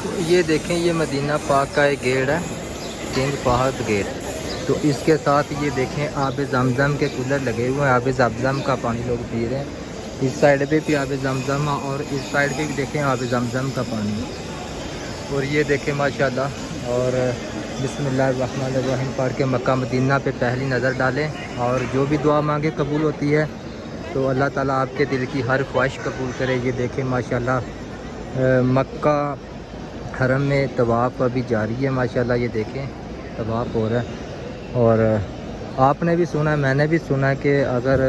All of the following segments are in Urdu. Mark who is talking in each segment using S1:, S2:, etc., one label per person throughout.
S1: یہ دیکھیں یہ مدینہ پاک کا ایک گیٹ ہے، کنگ فہد گیٹ۔ تو اس کے ساتھ یہ دیکھیں آب زمزم کے کولر لگے ہوئے ہیں، آب زمزم کا پانی لوگ پی رہے ہیں۔ اس سائڈ پہ بھی آب زمزم اور اس سائڈ پہ بھی دیکھیں آب زمزم کا پانی۔ اور یہ دیکھیں ماشاءاللہ، اور بسم اللہ الرحمن الرحیم پڑھ کے مکہ مدینہ پہ پہلی نظر ڈالیں، اور جو بھی دعا مانگے قبول ہوتی ہے۔ تو اللہ تعالیٰ آپ کے دل کی ہر خواہش قبول کرے۔ یہ دیکھیں ماشاءاللہ مکہ حرم میں طواف ابھی جاری ہے ماشاءاللہ، یہ دیکھیں طواف ہو رہا ہے۔ اور آپ نے بھی سنا، میں نے بھی سنا کہ اگر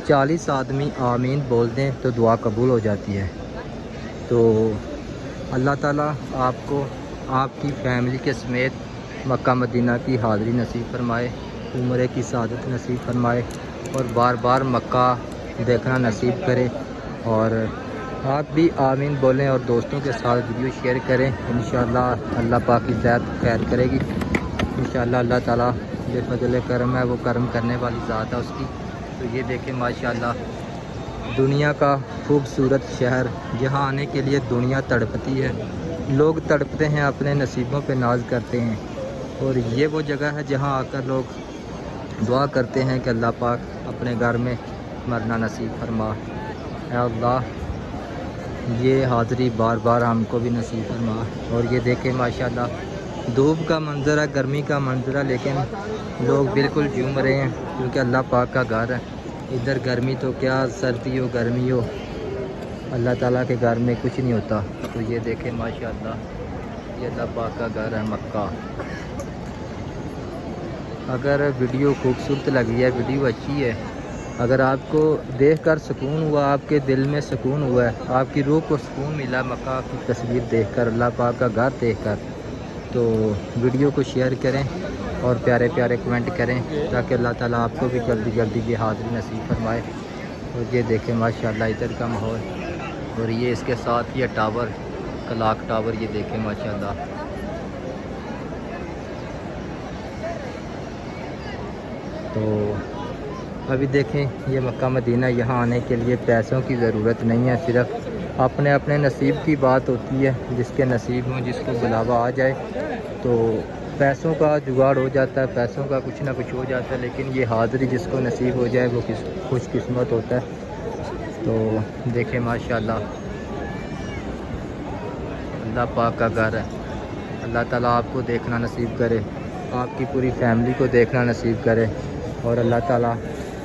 S1: 40 آدمی آمین بول دیں تو دعا قبول ہو جاتی ہے۔ تو اللہ تعالیٰ آپ کو آپ کی فیملی کے سمیت مکہ مدینہ کی حاضری نصیب فرمائے، عمرے کی سعادت نصیب فرمائے، اور بار بار مکہ دیکھنا نصیب کرے۔ اور آپ بھی آمین بولیں اور دوستوں کے ساتھ ویڈیو شیئر کریں، انشاءاللہ اللہ پاک کی ذات خیر کرے گی انشاءاللہ۔ اللہ تعالیٰ بے فضل کرم ہے، وہ کرم کرنے والی ذات ہے اس کی۔ تو یہ دیکھیں ماشاءاللہ دنیا کا خوبصورت شہر، جہاں آنے کے لیے دنیا تڑپتی ہے، لوگ تڑپتے ہیں، اپنے نصیبوں پہ ناز کرتے ہیں۔ اور یہ وہ جگہ ہے جہاں آ کر لوگ دعا کرتے ہیں کہ اللہ پاک اپنے گھر میں مرنا نصیب فرما، اے اللہ یہ حاضری بار بار ہم کو بھی نصیب فرما۔ اور یہ دیکھیں ماشاءاللہ دھوپ کا منظر ہے، گرمی کا منظر ہے، لیکن لوگ بالکل جھوم رہے ہیں کیونکہ اللہ پاک کا گھر ہے۔ ادھر گرمی تو کیا، سردی ہو گرمی ہو، اللہ تعالیٰ کے گھر میں کچھ نہیں ہوتا۔ تو یہ دیکھیں ماشاءاللہ یہ اللہ پاک کا گھر ہے مکہ۔ اگر ویڈیو خوبصورت لگی ہے، ویڈیو اچھی ہے، اگر آپ کو دیکھ کر سکون ہوا، آپ کے دل میں سکون ہوا ہے، آپ کی روح کو سکون ملا مکہ کی تصویر دیکھ کر، اللہ پاک کا گھر دیکھ کر، تو ویڈیو کو شیئر کریں اور پیارے پیارے کمنٹ کریں تاکہ اللہ تعالیٰ آپ کو بھی جلدی جلدی یہ حاضری نصیب فرمائے۔ اور یہ دیکھیں ماشاءاللہ ادھر کا ماحول، اور یہ اس کے ساتھ یہ ٹاور، کلاک ٹاور، یہ دیکھیں ماشاءاللہ۔ تو ابھی دیکھیں یہ مکہ مدینہ، یہاں آنے کے لیے پیسوں کی ضرورت نہیں ہے، صرف اپنے اپنے نصیب کی بات ہوتی ہے، جس کے نصیب ہوں، جس کو بلاوا آ جائے تو پیسوں کا جگاڑ ہو جاتا ہے، پیسوں کا کچھ نہ کچھ ہو جاتا ہے، لیکن یہ حاضری جس کو نصیب ہو جائے وہ خوش قسمت ہوتا ہے۔ تو دیکھیں ماشاءاللہ اللہ پاک کا گھر ہے، اللہ تعالیٰ آپ کو دیکھنا نصیب کرے، آپ کی پوری فیملی کو دیکھنا نصیب کرے، اور اللہ تعالیٰ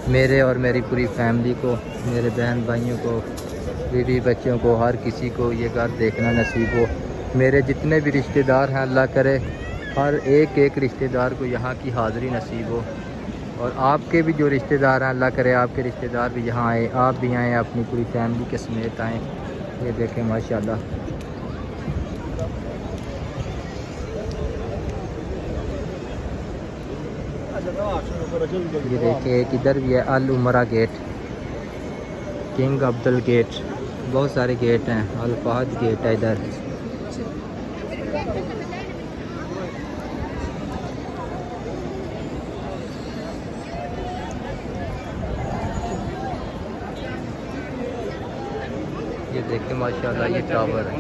S1: میرے اور میری پوری فیملی کو، میرے بہن بھائیوں کو، بیوی بچوں کو، ہر کسی کو یہ گھر دیکھنا نصیب ہو۔ میرے جتنے بھی رشتہ دار ہیں اللہ کرے ہر ایک رشتہ دار کو یہاں کی حاضری نصیب ہو، اور آپ کے بھی جو رشتہ دار ہیں اللہ کرے آپ کے رشتہ دار بھی یہاں آئیں، آپ بھی آئیں، اپنی پوری فیملی کے سمیت آئیں۔ یہ دیکھیں ماشاءاللہ یہ دیکھیں ایک ادھر بھی ہے العمرہ گیٹ، کنگ عبدال گیٹ، بہت سارے گیٹ ہیں، الفہد گیٹ ہے ادھر۔ یہ دیکھیں ماشاءاللہ یہ ٹاور ہے۔